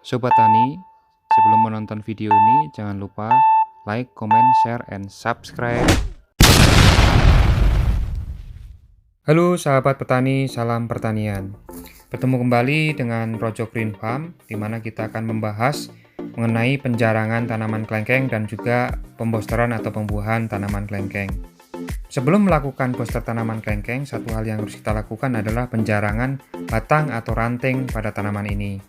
Sobat Tani, sebelum menonton video ini jangan lupa like, comment, share, and subscribe. Halo sahabat petani, salam pertanian. Bertemu kembali dengan Project Green Farm, di mana kita akan membahas mengenai penjarangan tanaman kelengkeng dan juga pembosteran atau pembuahan tanaman kelengkeng. Sebelum melakukan booster tanaman kelengkeng, satu hal yang harus kita lakukan adalah penjarangan batang atau ranting pada tanaman ini.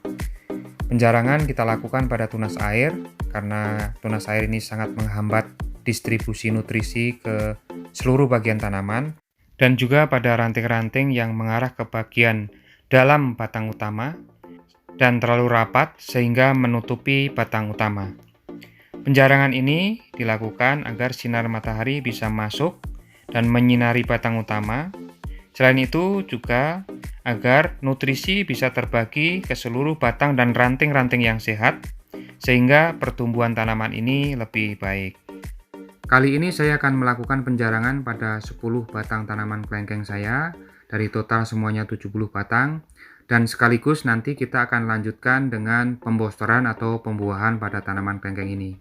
Penjarangan kita lakukan pada tunas air, karena tunas air ini sangat menghambat distribusi nutrisi ke seluruh bagian tanaman, dan juga pada ranting-ranting yang mengarah ke bagian dalam batang utama dan terlalu rapat sehingga menutupi batang utama. Penjarangan ini dilakukan agar sinar matahari bisa masuk dan menyinari batang utama. Selain itu juga agar nutrisi bisa terbagi ke seluruh batang dan ranting-ranting yang sehat, sehingga pertumbuhan tanaman ini lebih baik. Kali ini saya akan melakukan penjarangan pada 10 batang tanaman kelengkeng saya, dari total semuanya 70 batang, dan sekaligus nanti kita akan lanjutkan dengan pembosteran atau pembuahan pada tanaman kelengkeng ini.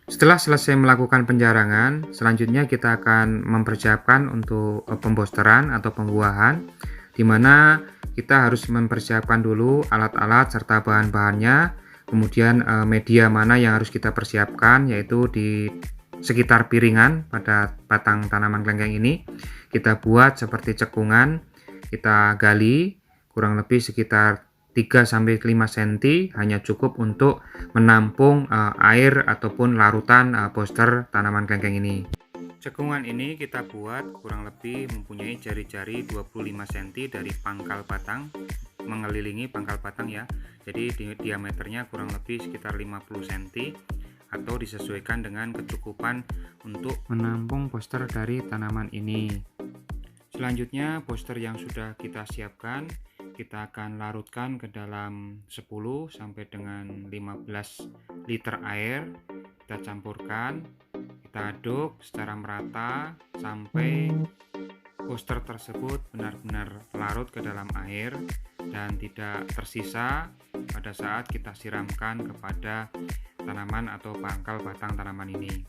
Setelah selesai melakukan penjarangan, selanjutnya kita akan mempersiapkan untuk pembosteran atau pembuahan, di mana kita harus mempersiapkan dulu alat-alat serta bahan-bahannya, kemudian media mana yang harus kita persiapkan, yaitu di sekitar piringan pada batang tanaman kelengkeng ini. Kita buat seperti cekungan, kita gali kurang lebih sekitar 3-5 cm, hanya cukup untuk menampung air ataupun larutan booster tanaman kelengkeng ini. Cekungan ini kita buat kurang lebih mempunyai jari-jari 25 cm dari pangkal batang, mengelilingi pangkal batang ya. Jadi diameternya kurang lebih sekitar 50 cm, atau disesuaikan dengan kecukupan untuk menampung booster dari tanaman ini. Selanjutnya booster yang sudah kita siapkan kita akan larutkan ke dalam 10 sampai dengan 15 liter air. Kita campurkan, kita aduk secara merata sampai booster tersebut benar-benar larut ke dalam air dan tidak tersisa pada saat kita siramkan kepada tanaman atau pangkal batang tanaman ini.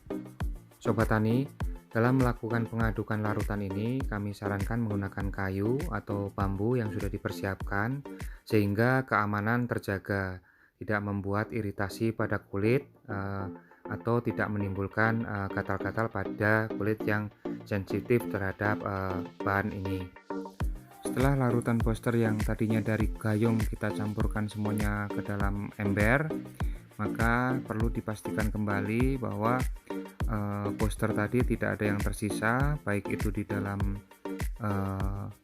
Sobat Tani, dalam melakukan pengadukan larutan ini, kami sarankan menggunakan kayu atau bambu yang sudah dipersiapkan sehingga keamanan terjaga, tidak membuat iritasi pada kulit atau tidak menimbulkan gatal-gatal pada kulit yang sensitif terhadap bahan ini. Setelah larutan booster yang tadinya dari gayung kita campurkan semuanya ke dalam ember, maka perlu dipastikan kembali bahwa booster tadi tidak ada yang tersisa, baik itu di dalam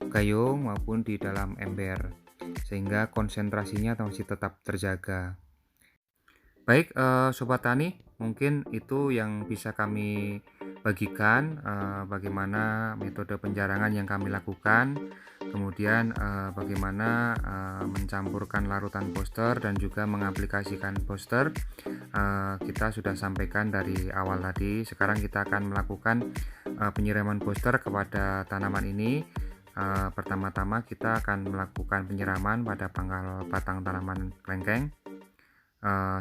gayung maupun di dalam ember, sehingga konsentrasinya masih tetap terjaga. Baik Sobat Tani, mungkin itu yang bisa kami bagikan, bagaimana metode penjarangan yang kami lakukan, kemudian bagaimana mencampurkan larutan booster dan juga mengaplikasikan booster. Kita sudah sampaikan dari awal tadi. Sekarang kita akan melakukan penyiraman booster kepada tanaman ini. Pertama-tama kita akan melakukan penyiraman pada pangkal batang tanaman kelengkeng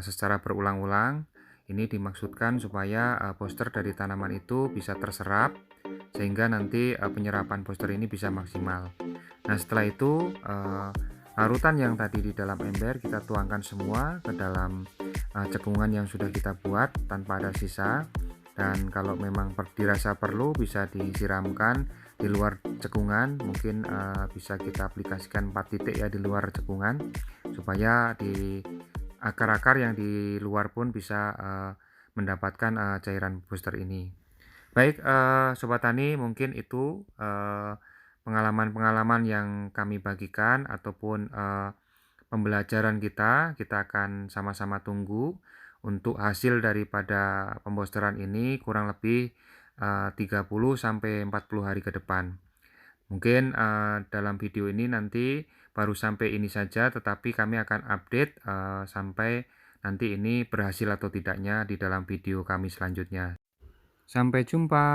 secara berulang-ulang. Ini dimaksudkan supaya booster dari tanaman itu bisa terserap, sehingga nanti penyerapan booster ini bisa maksimal. Nah, setelah itu larutan yang tadi di dalam ember kita tuangkan semua ke dalam cekungan yang sudah kita buat tanpa ada sisa, dan kalau memang dirasa perlu bisa disiramkan di luar cekungan. Mungkin bisa kita aplikasikan 4 titik ya di luar cekungan, supaya di akar-akar yang di luar pun bisa mendapatkan cairan booster ini. Baik Sobat Tani, mungkin itu pengalaman-pengalaman yang kami bagikan ataupun pembelajaran kita akan sama-sama tunggu untuk hasil daripada pembosteran ini kurang lebih 30-40 hari ke depan. Mungkin dalam video ini nanti baru sampai ini saja, tetapi kami akan update sampai nanti ini berhasil atau tidaknya di dalam video kami selanjutnya. Sampai jumpa.